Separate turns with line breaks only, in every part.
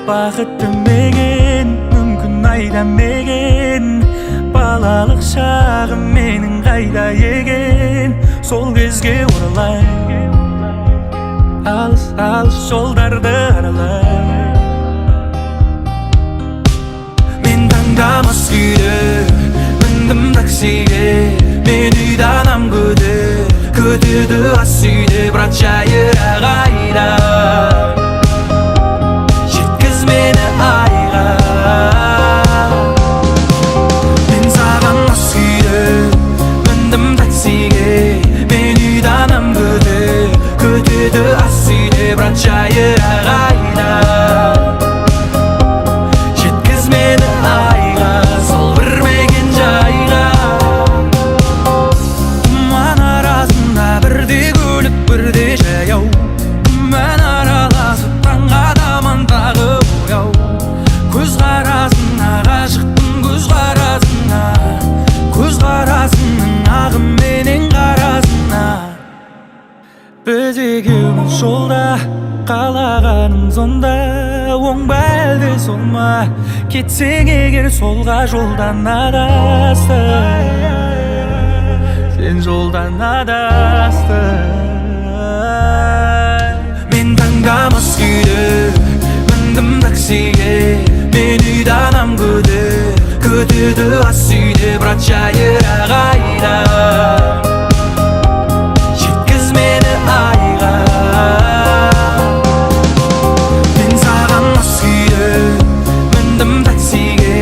бақытты меген, мүмкін айдамеген. Балалық шағым менің қайда екен, сол кезге оралай, алыс алыс жолдарды аралай. Мен таңдамас күйде міндім таксиге, мен үйді анам күтеді ас үйде. Бірақ жайырақ айда, жеткіз мені айға. Мен саған мас күйде міндім таксиге, мен үйді анам күтеді ас үйде. Бірақ жайырақ айда, жеткіз мені айға, сол бір мекен жайға. Тұман арасында бірде көлік бірде жаяу, мен араласып таңға таман тағы бояу. Көз қарасына ғашықпын, көз қарасына, көз қарасының ағыменен қарасына. Біз екеуміз жолда, қалағаным сонда. Оң ба әлде сол ма, кетсең егер солға жолдан адастың, сен жолдан адастың. Мен таңдамас күйде міндім таксиге, мен үйді анам күтеді ас үйде. Бірақ жайырақ айда, жеткіз мені айға. Мен саған мас күйде міндім таксиге,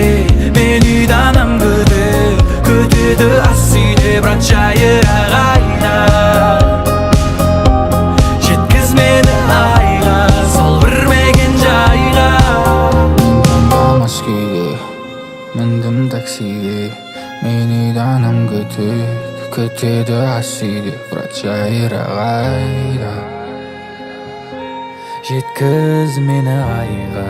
мен үйді анам күтеді ас үйде. Бірақ жайырақ айда, жеткіз мені айға, сол бір мекен жайға.
Мен таңдамас күйде міндім таксиге, мен үйді анам күтеді ас үйде. Бірақ жайырақ айда,
Жеткіз мені айға.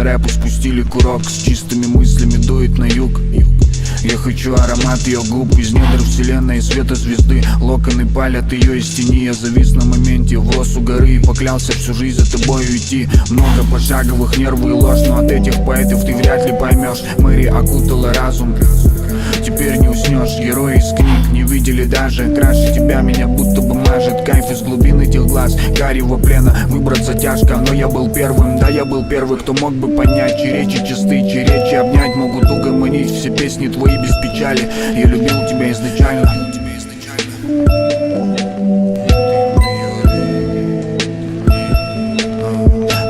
рэпу спустили курок. С чистыми мыслями дует на юг. Я хочу аромат ее губ из недр вселенной и света звезды. Локоны палят ее из тени. Я завис на моменте, врос у горы и поклялся всю жизнь за тобой уйти. Много пошаговых, нервы и ложь, но от этих поэтов ты вряд ли поймешь. Мэри окутала разум, теперь не уснешь. Герои из книг не видели даже. Краше тебя меня будто бы мажет. Кайф из глубин этих глаз, карьего плена. Выбраться тяжко, но я был первым. Да, я был первый, кто мог бы понять, чьи речи чисты, чьи речи обнять могут угомонить все песни твои без печали. Я любил тебя изначально.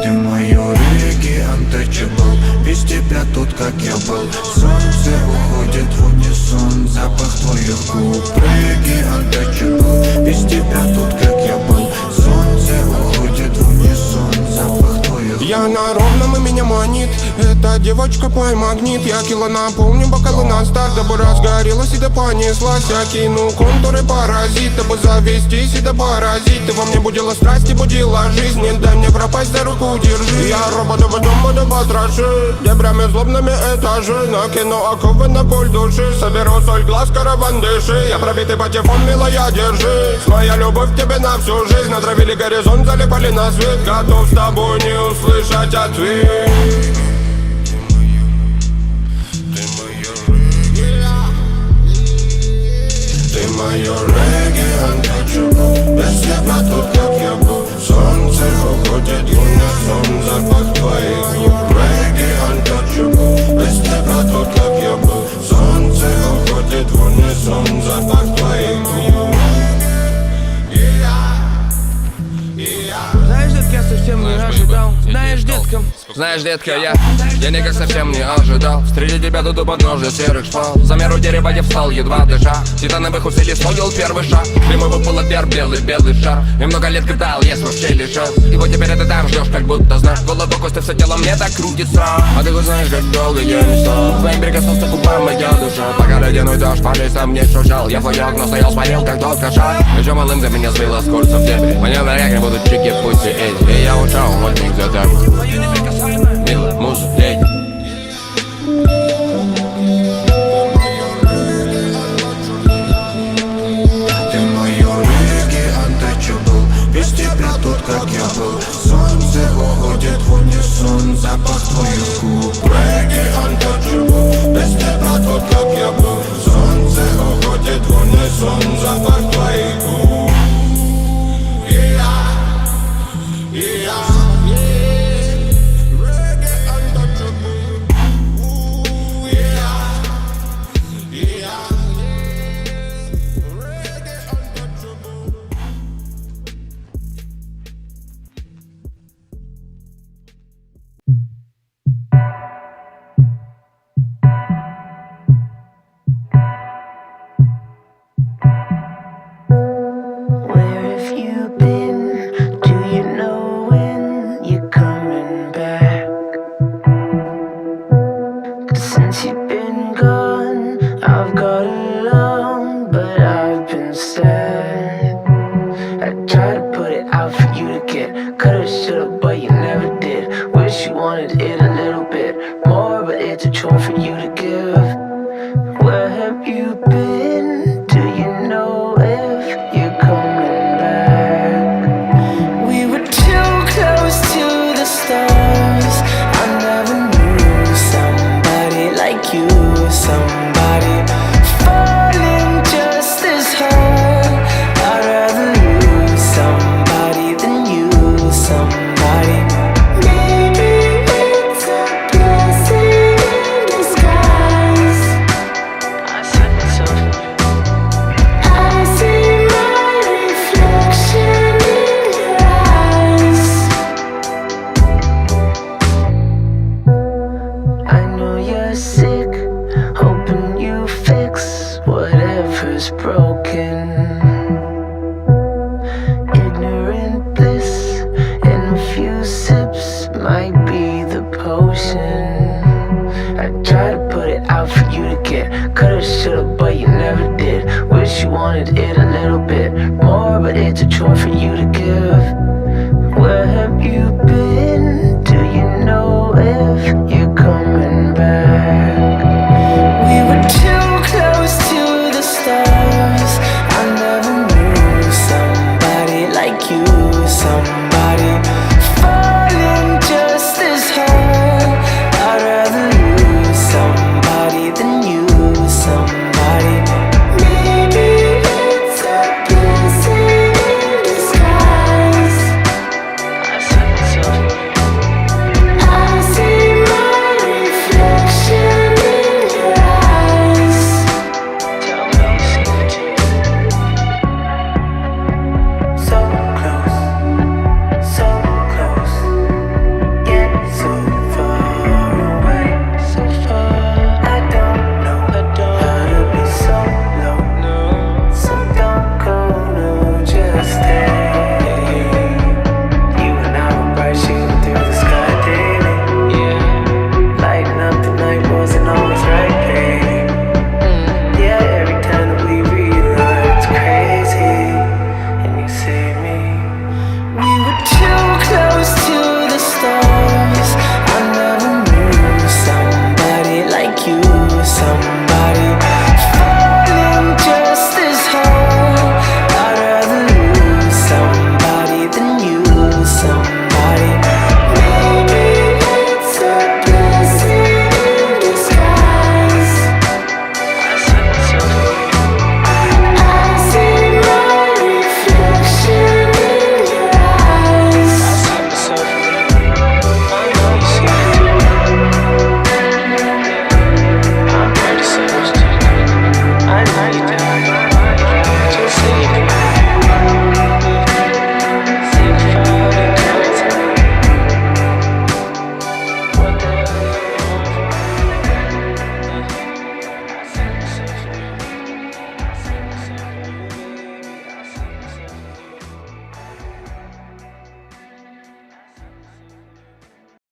Ты мое регги untouchable. Без тебя тут как я был. Солнце уходит в унисон, запах твоих губ. Регги untouchable. Без тебя тут как я был. Солнце уходит в унисон, запах твоих губ.
Я на ровном, и меня манит эта девочка мой магнит. Я кило наполню бокалы на старт, дабы разгорелась и да понеслась. Я кину контуры паразит, дабы завестись и да поразить. Ты во мне будила страсть и будила жизнь. Не дай мне пропасть, за руку держи. Я робота в дом буду потрошить дебрями злобными этажи. Накину оковы на пуль души. Соберу соль глаз, караван дыши. Я пробитый патефон, милая, держись. Моя любовь тебе на всю жизнь. Натравили горизонт, залипали на свет. Готов с тобой не услышать ответ. Ты мое регги untouchable. Без тебя тут как я был. Солнце уходит в унисон, запах твоих губ. Регги untouchable. Без тебя тут как я был. Солнце уходит в унисон, запах твоих губ.
Знаешь, детка, я совсем не ожидал. Знаешь, детка,
Знаешь, детка, я никак совсем не ожидал встретить тебя тут у подножия серых шпал. За меру дерева я встал, едва дыша. Титановых усилий строил первый шаг. Прямой выпал отвер, белый шар. И много лет гадал, есть вообще лишь шанс. И вот теперь ты там ждешь, как будто знаешь. Голову кости, все тело мне так крутится. А ты хоть знаешь, как долго я не стал. Твоим прикоснулся к губам моя душа. Пока ледяной дождь по лесам не шуршал. Я в твоё окно стоял, смотрел, как тот кошак. Еще малым за меня сбила с курса в дебри. Мне на реке будут чики, пусть и эти. И я ушел, вот них за тобой. Милая муза, леди.
Ты мое регги untouchable. Без тебя тут как я был. Солнце уходит в унисон, запах твоих губ. Регги untouchable. Без тебя тут как я был. Солнце уходит в унисон, запах твоих губ.
Where have you been? Do you know it? if you